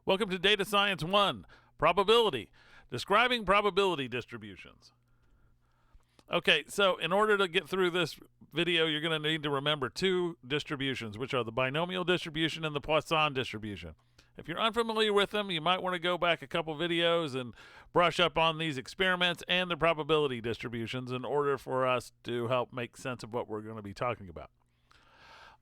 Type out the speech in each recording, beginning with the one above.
Welcome to Data Science 1, Probability, describing probability distributions. Okay, so in order to get through this video, you're going to need to remember two distributions, which are the binomial distribution and the Poisson distribution. If you're unfamiliar with them, you might want to go back a couple videos and brush up on these experiments and the probability distributions in order for us to help make sense of what we're going to be talking about.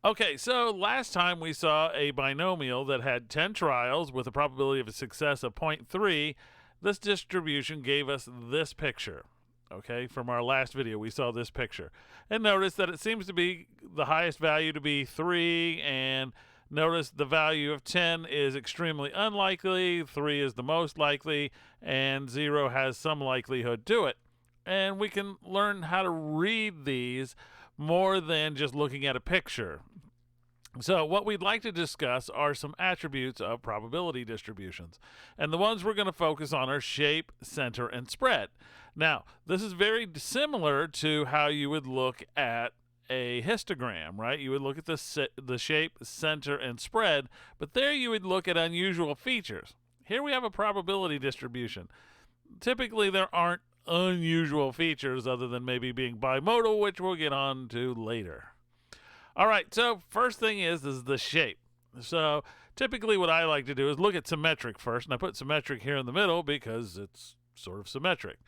Okay, so last time we saw a binomial that had 10 trials with a probability of success of 0.3. This distribution gave us this picture. Okay, from our last video, we saw this picture. And notice that it seems to be the highest value to be 3, and notice the value of 10 is extremely unlikely, 3 is the most likely, and 0 has some likelihood to it. And we can learn how to read these more than just looking at a picture. So what we'd like to discuss are some attributes of probability distributions. And the ones we're going to focus on are shape, center, and spread. Now, this is very similar to how you would look at a histogram, right? You would look at the shape, center, and spread, but there you would look at unusual features. Here we have a probability distribution. Typically, there aren't unusual features other than maybe being bimodal, which we'll get on to later. All right, so first thing is the shape. So typically what I like to do is look at symmetric first, and I put symmetric here in the middle because it's sort of symmetric.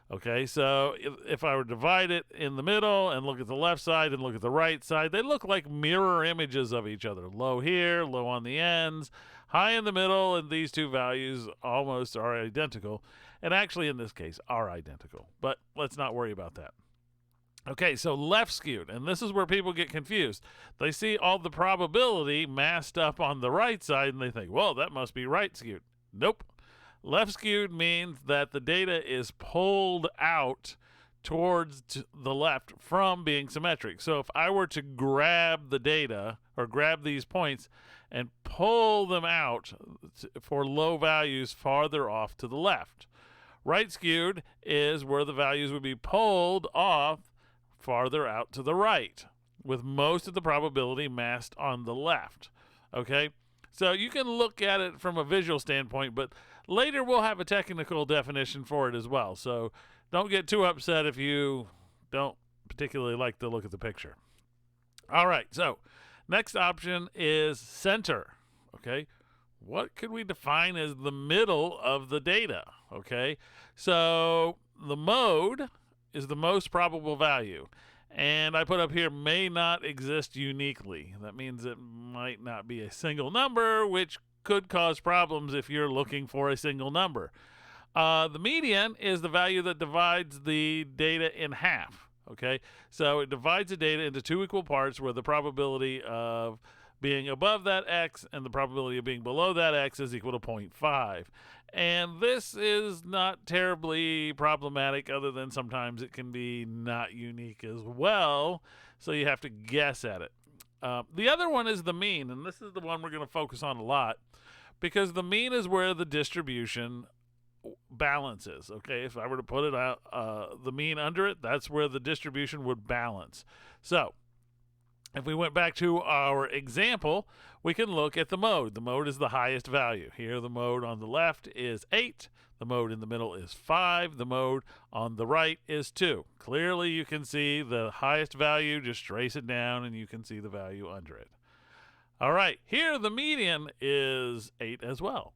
Okay, so if I were to divide it in the middle and look at the left side and look at the right side, they look like mirror images of each other. Low here, low on the ends, high in the middle, and these two values almost are identical. And actually, in this case, are identical. But let's not worry about that. Okay, so left skewed, and this is where people get confused. They see all the probability massed up on the right side, and they think, well, that must be right skewed. Nope. Left skewed means that the data is pulled out towards the left from being symmetric. So if I were to grab the data, or grab these points, and pull them out for low values farther off to the left. Right skewed is where the values would be pulled off farther out to the right, with most of the probability massed on the left. Okay, so you can look at it from a visual standpoint, but later we'll have a technical definition for it as well. So don't get too upset if you don't particularly like the look of the picture. All right, so next option is center. Okay, what could we define as the middle of the data? Okay, so the mode is the most probable value. And I put up here may not exist uniquely. That means it might not be a single number, which could cause problems if you're looking for a single number. The median is the value that divides the data in half. Okay, so it divides the data into two equal parts where the probability of being above that x and the probability of being below that x is equal to 0.5. And this is not terribly problematic, other than sometimes it can be not unique as well, so you have to guess at it. The other one is the mean, and this is the one we're going to focus on a lot, because the mean is where the distribution balances. Okay, if I were to put it out, the mean under it, that's where the distribution would balance. So if we went back to our example, we can look at the mode. The mode is the highest value. Here the mode on the left is 8. The mode in the middle is 5. The mode on the right is 2. Clearly you can see the highest value. Just trace it down and you can see the value under it. All right, here the median is 8 as well.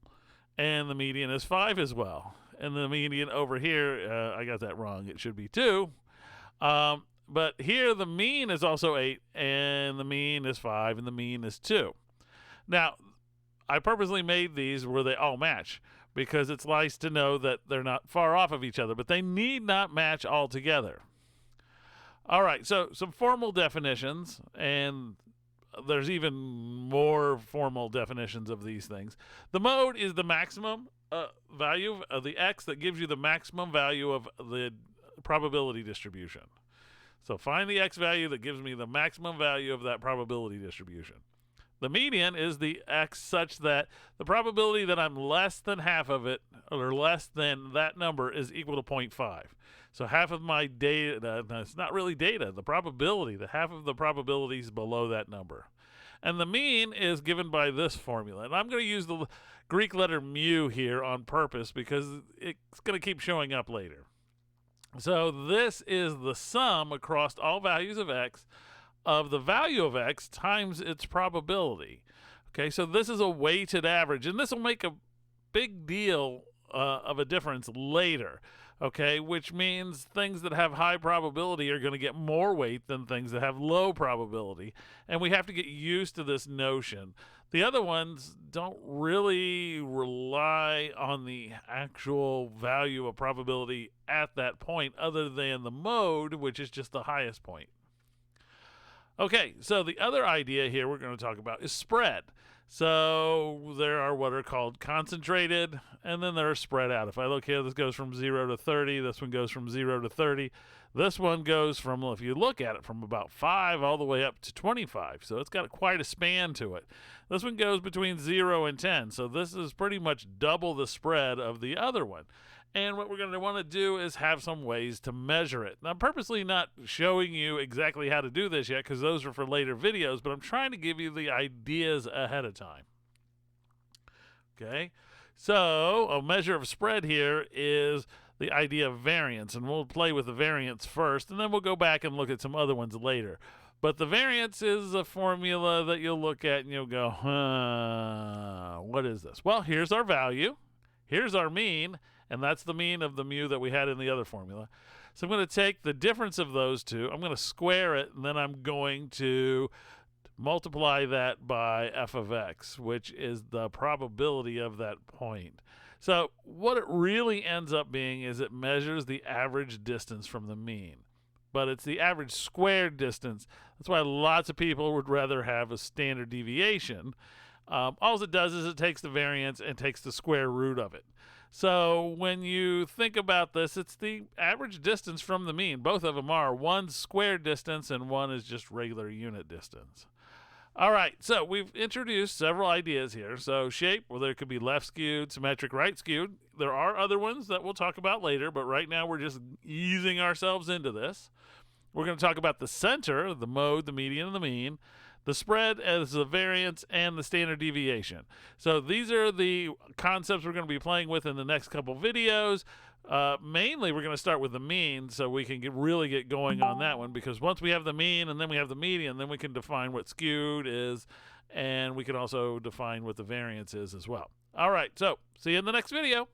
And the median is 5 as well. And the median over here, I got that wrong. It should be 2. But here the mean is also 8, and the mean is 5, and the mean is 2. Now, I purposely made these where they all match, because it's nice to know that they're not far off of each other, but they need not match altogether. All right, so some formal definitions, and there's even more formal definitions of these things. The mode is the maximum value of the x that gives you the maximum value of the probability distribution. So find the x value that gives me the maximum value of that probability distribution. The median is the x such that the probability that I'm less than half of it, or less than that number, is equal to 0.5. So half of my data, it's not really data, the probability, the half of the probability is below that number. And the mean is given by this formula. And I'm going to use the Greek letter mu here on purpose because it's going to keep showing up later. So this is the sum across all values of x of the value of x times its probability. Okay, so this is a weighted average, and this will make a big deal of a difference later. Okay, which means things that have high probability are going to get more weight than things that have low probability, and we have to get used to this notion. The other ones don't really rely on the actual value of probability at that point, other than the mode, which is just the highest point. Okay, so the other idea here we're going to talk about is spread. So there are what are called concentrated, and then they're spread out. If I look here, this goes from 0 to 30. This one goes from 0 to 30. This one goes from, if you look at it, from about 5 all the way up to 25. So it's got quite a span to it. This one goes between 0 and 10. So this is pretty much double the spread of the other one. And what we're going to want to do is have some ways to measure it. Now, I'm purposely not showing you exactly how to do this yet because those are for later videos, but I'm trying to give you the ideas ahead of time. Okay, so a measure of spread here is the idea of variance, and we'll play with the variance first, and then we'll go back and look at some other ones later. But the variance is a formula that you'll look at and you'll go, what is this? Well, here's our value. Here's our mean. And that's the mean of the mu that we had in the other formula. So I'm going to take the difference of those two. I'm going to square it, and then I'm going to multiply that by f of x, which is the probability of that point. So what it really ends up being is it measures the average distance from the mean. But it's the average squared distance. That's why lots of people would rather have a standard deviation. All it does is it takes the variance and takes the square root of it. So when you think about this, it's the average distance from the mean. Both of them are. One's square distance and one is just regular unit distance. All right, so we've introduced several ideas here. So shape, well, there could be left skewed, symmetric, right skewed. There are other ones that we'll talk about later, but right now we're just easing ourselves into this. We're going to talk about the center, the mode, the median, and the mean. The spread as the variance and the standard deviation. So these are the concepts we're going to be playing with in the next couple videos. Mainly, we're going to start with the mean so we can really get going on that one, because once we have the mean and then we have the median, then we can define what skewed is, and we can also define what the variance is as well. All right, so see you in the next video.